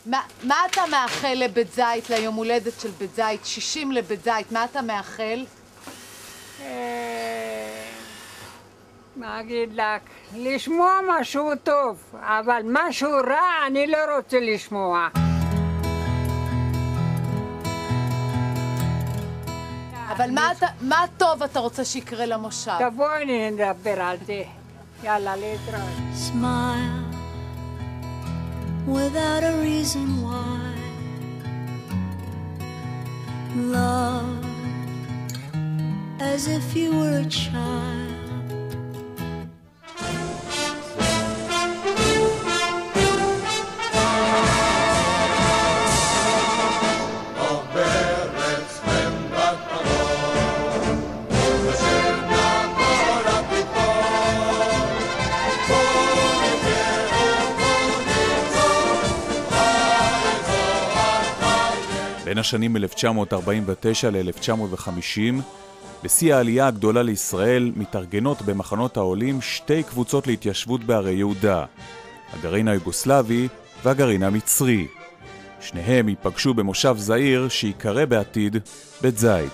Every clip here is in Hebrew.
מה אתה מאחל לבית זית, ליום הולדת של בית זית, 60 לבית זית, מה אתה מאחל? מה אגיד לך? לשמוע משהו טוב, אבל משהו רע אני לא רוצה לשמוע. אבל מה טוב אתה רוצה שיקרה למושב? תבואי נדבר על זה. יאללה, להתראות. Smile without a reason why. Love as if you were a child. בין השנים 1949 ל-1950, בשיא העלייה הגדולה לישראל, מתארגנות במחנות העולים שתי קבוצות להתיישבות בערי יהודה, הגרעין היוגוסלבי והגרעין המצרי. שניהם ייפגשו במושב זעיר שיקרא בעתיד בית זית.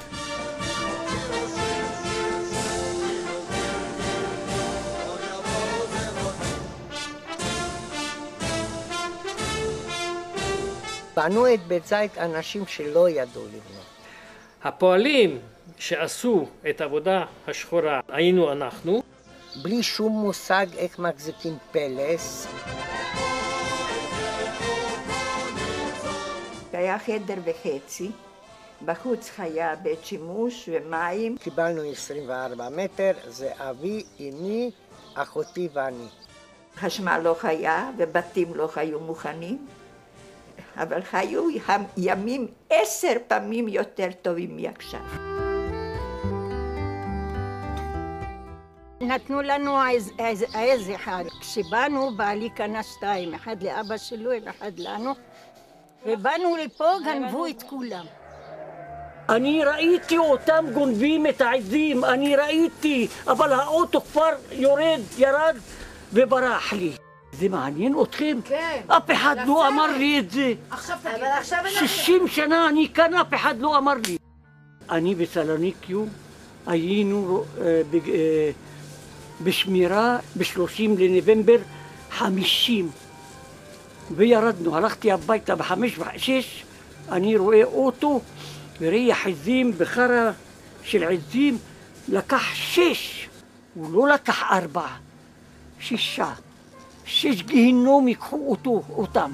בנו את בית זית אנשים שלא ידעו לבנות. הפועלים שעשו את העבודה השחורה היינו אנחנו. בלי שום מושג איך מחזיקים פלס. היה חדר וחצי, בחוץ היה בית שימוש ומים. קיבלנו 24 מטר, זה אבי, אמי, אחותי ואני. חשמל לא היה ובתים לא היו מוכנים. אבל היו ימים 10 פעמים יותר טובים מעכשיו. נתנו לנו עז אחד. כשבאנו, בעלי קנה 2, אחד לאבא שלו ואחד לנו, ובאנו לפה, גנבו את כולם. אני ראיתי אותם גונבים את העזים, אני ראיתי, אבל האוטו כבר ירד וברח לי. זה מעניין אתכם? כן. אף אחד לא אמר לי את זה. עכשיו תגיד. 60 שנה אני כאן, אף אחד לא אמר לי. אני בסלוניקיו היינו בשמירה ב-30 לנובמבר 50. וירדנו, הלכתי הביתה ב-5 ו-6, אני רואה אוטו וריח עזים בחרה של עזים, לקח 6, הוא לא לקח 4, 6. 6 גיהינום ייקחו אותם.